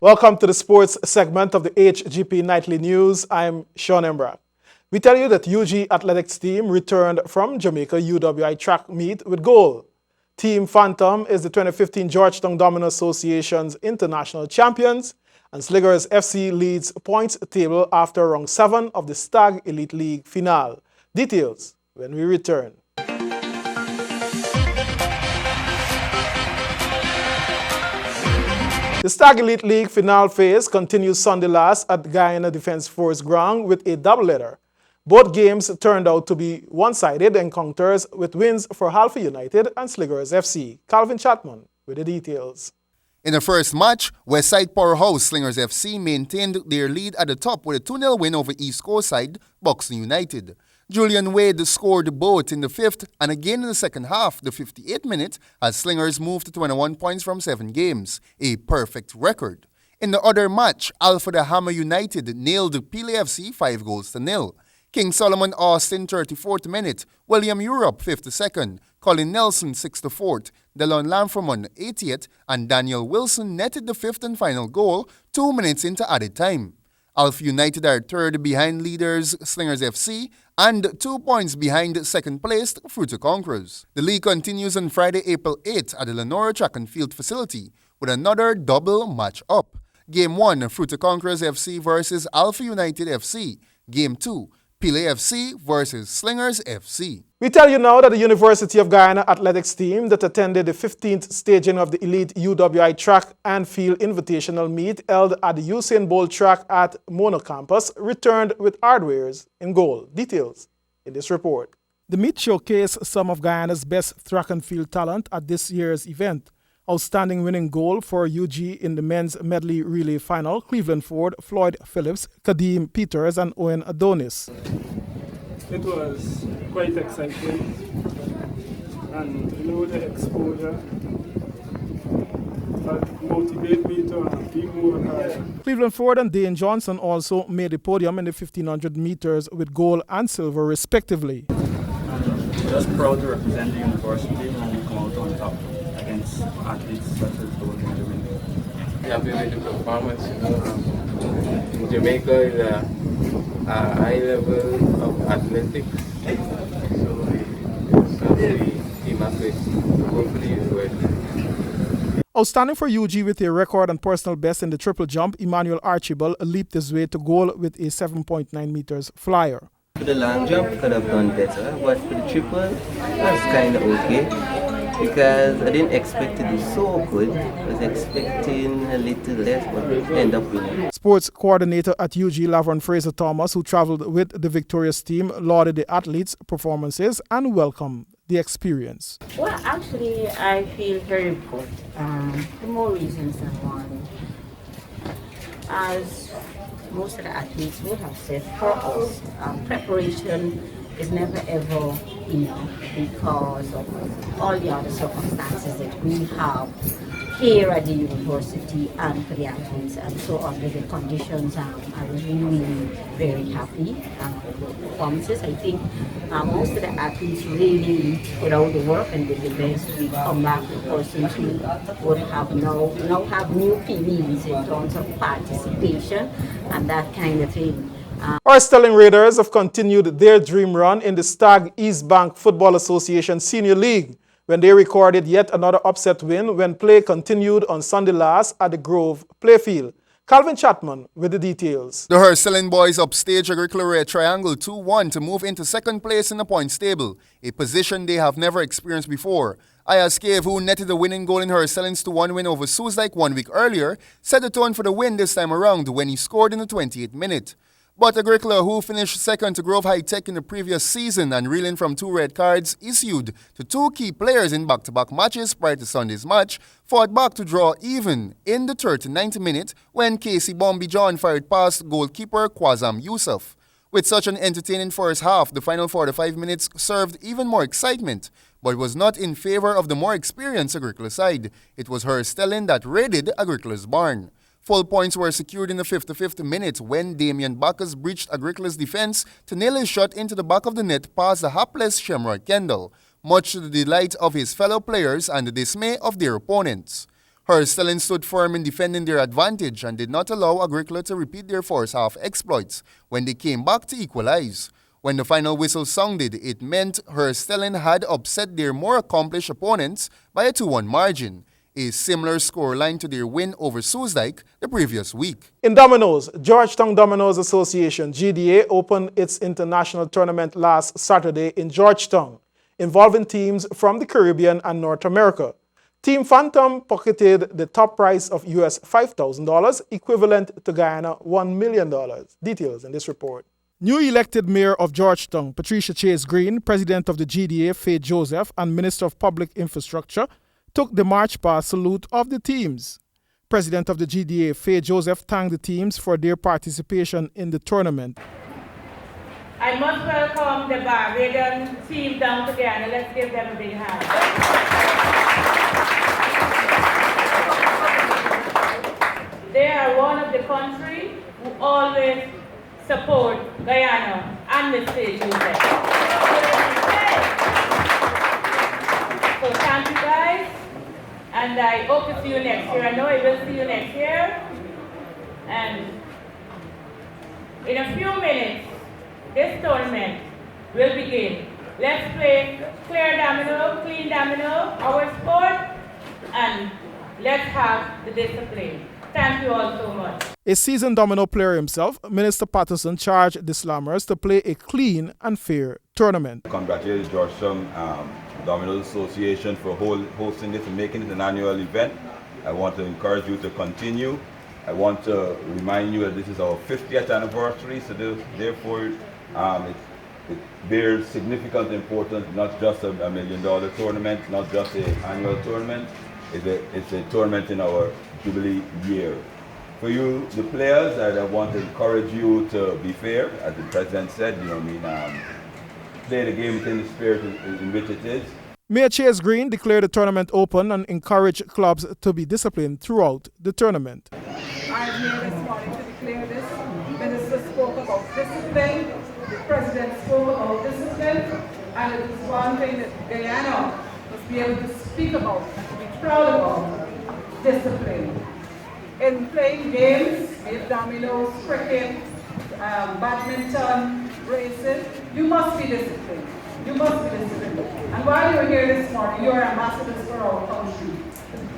Welcome to the sports segment of the HGP Nightly News. I'm Sean Embra. We tell you that UG Athletics team returned from Jamaica UWI track meet with gold. Team Phantom is the 2015 Georgetown Domino Association's international champions, and Sliggers FC leads points table after round 7 of the Stag Elite League finale. Details when we return. The Stag Elite League final phase continues Sunday last at Guyana Defence Force ground with a doubleheader. Both games turned out to be one-sided encounters with wins for Alpha United and Sliggers FC. Calvin Chapman with the details. In the first match, Westside Powerhouse Slingers FC maintained their lead at the top with a 2-0 win over East Coast side Buxton United. Julian Wade scored both in the 5th and again in the second half, the 58th minute, as Slingers moved to 21 points from 7 games, a perfect record. In the other match, Alpha the Hammer United nailed Pele FC 5-0. King Solomon Austin 34th minute, William Europe 52nd, Colin Nelson 64th, Delon Lamframon 80th, and Daniel Wilson netted the 5th and final goal 2 minutes into added time. Alpha United are third behind leaders Slingers FC and 2 points behind second-placed Fruta Conquerors. The league continues on Friday, April 8th at the Lenora Track and Field facility with another double match-up. Game 1, Fruta Conquerors FC versus Alpha United FC. Game 2, Pele FC versus Slingers FC. We tell you now that the University of Guyana athletics team that attended the 15th staging of the Elite UWI Track and Field Invitational Meet held at the Usain Bolt track at Mono Campus returned with hardwares in gold. Details in this report. The meet showcased some of Guyana's best track and field talent at this year's event. Outstanding winning goal for UG in the men's medley relay final, Cleveland Ford, Floyd Phillips, Kadeem Peters, and Owen Adonis. It was quite exciting, and the exposure motivated me to be more higher. Cleveland Ford and Dane Johnson also made the podium in the 1500 meters with gold and silver respectively. I'm just proud to represent the university and come out on top against athletes such as those in Jamaica. Happy with the performance. Jamaica is a high level of athletics, so we team athletes hopefully is well. Outstanding for UG with a record and personal best in the triple jump, Emmanuel Archibald leaped his way to goal with a 7.9 meters flyer. For the long jump, could have done better, but for the triple, that's kind of okay. Because I didn't expect to do so good. I was expecting a little less, but end up winning. Sports coordinator at UG, Laverne Fraser Thomas, who traveled with the victorious team, lauded the athletes' performances and welcomed the experience. Well, actually, I feel very good for more reasons than one. As most of the athletes would have said, for us, preparation is never ever enough because of all the other circumstances that we have here at the university and for the athletes. And so under the conditions, I was really very happy with the performances. I think most of the athletes really put out the work and did the best. We come back to persons who would have now have new PBs in terms of participation and that kind of thing. Our Sterling Raiders have continued their dream run in the Stag East Bank Football Association Senior League when they recorded yet another upset win when play continued on Sunday last at the Grove Playfield. Calvin Chapman with the details. The Hercelyn boys upstage Agricola Red Triangle 2-1 to move into second place in the points table, a position they have never experienced before. Ayaz Cave, who netted the winning goal in Hercelyn's 2-1 win over Suzdijk 1 week earlier, set the tone for the win this time around when he scored in the 28th minute. But Agricola, who finished second to Grove High Tech in the previous season and reeling from 2 red cards issued to 2 key players in back-to-back matches prior to Sunday's match, fought back to draw even in the 39th minute when Casey Bombi John fired past goalkeeper Kwazam Yusuf. With such an entertaining first half, the final 45 minutes served even more excitement, but was not in favor of the more experienced Agricola side. It was Hercelyn that raided Agricola's barn. Full points were secured in the 55th minute when Damian Bacchus breached Agricola's defense to nail his shot into the back of the net past the hapless Shamrock Kendall, much to the delight of his fellow players and the dismay of their opponents. Her Stelling stood firm in defending their advantage and did not allow Agricola to repeat their first-half exploits when they came back to equalize. When the final whistle sounded, it meant Her Stelling had upset their more accomplished opponents by a 2-1 margin, a similar scoreline to their win over Soesdijk the previous week. In dominoes, Georgetown Dominoes Association, GDA, opened its international tournament last Saturday in Georgetown, involving teams from the Caribbean and North America. Team Phantom pocketed the top prize of US $5,000, equivalent to Guyana $1 million. Details in this report. New elected Mayor of Georgetown, Patricia Chase Green, President of the GDA, Faye Joseph, and Minister of Public Infrastructure, took the march past salute of the teams. President of the GDA, Faye Joseph, thanked the teams for their participation in the tournament. I must welcome the Barbadian team down to Guyana. Let's give them a big hand. They are one of the countries who always support Guyana and the state movement. So thank you guys, and I hope to see you next year. I know I will see you next year. And in a few minutes, this tournament will begin. Let's play clear domino, clean domino, our sport, and let's have the discipline. Thank you all so much. A seasoned domino player himself, Minister Patterson charged the Slammers to play a clean and fair tournament. Congratulate Georgetown Domino Association for hosting this and making it an annual event. I want to encourage you to continue. I want to remind you that this is our 50th anniversary, so therefore it bears significant importance, not just a $1 million tournament, not just an annual tournament. It's a tournament in our Jubilee year. For you, the players, I want to encourage you to be fair, as the President said, play the game within the spirit in which it is. Mayor Chase Green declared the tournament open and encouraged clubs to be disciplined throughout the tournament. I'm here this morning to declare this. The Minister spoke about discipline, the President spoke about discipline, and it is one thing that Guyana must be able to speak about and to be proud about, discipline. In playing games, be it dominoes, cricket, badminton, races, you must be disciplined. You must be disciplined. And while you're here this morning, you're ambassadors for our country.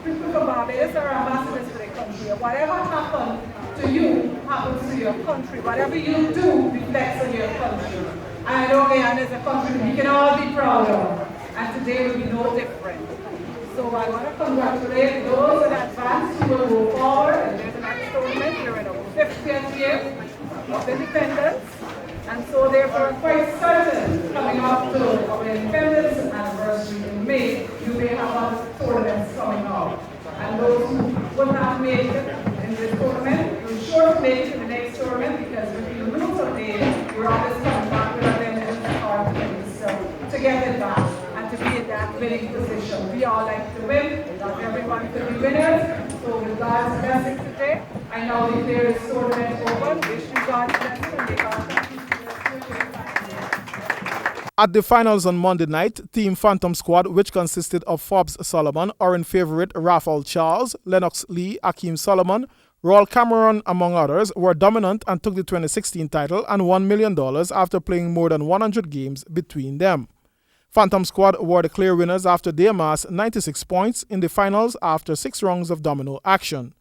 People from Barbados are ambassadors for their country. And whatever happens to you happens to your country. Whatever you do reflects on your country. And I know Guyana is a country that we can all be proud of. And today will be no different. So I want to congratulate those in advance who will go forward. And there's an next tournament. We're in our 50th year of independence. And so therefore I'm quite certain coming up to our independence anniversary in May, you may have other tournaments coming up. And those who would not make it in this tournament, you're sure to make it in the next tournament, because if you lose a day, you're always coming back with a vengeance or things. So to get it back and to be in that winning position. We all like to win, not everyone can be winners. So with God's blessing today, I now declare this tournament open. Wish you God's blessing and may God continue. At the finals on Monday night, Team Phantom squad, which consisted of Forbes Solomon, Oren Favorite, Raphael Charles, Lennox Lee, Akeem Solomon, Royal Cameron, among others, were dominant and took the 2016 title and $1 million after playing more than 100 games between them. Phantom squad were the clear winners after they amassed 96 points in the finals after 6 rounds of domino action.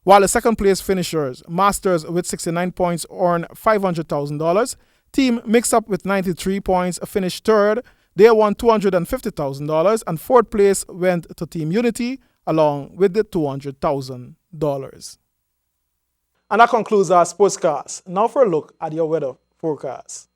While the second place finishers, Masters with 69 points, earned $500,000, Team Mix Up with 93 points finished third. They won $250,000, and fourth place went to Team Unity along with the $200,000. And that concludes our sportscast. Now for a look at your weather forecast.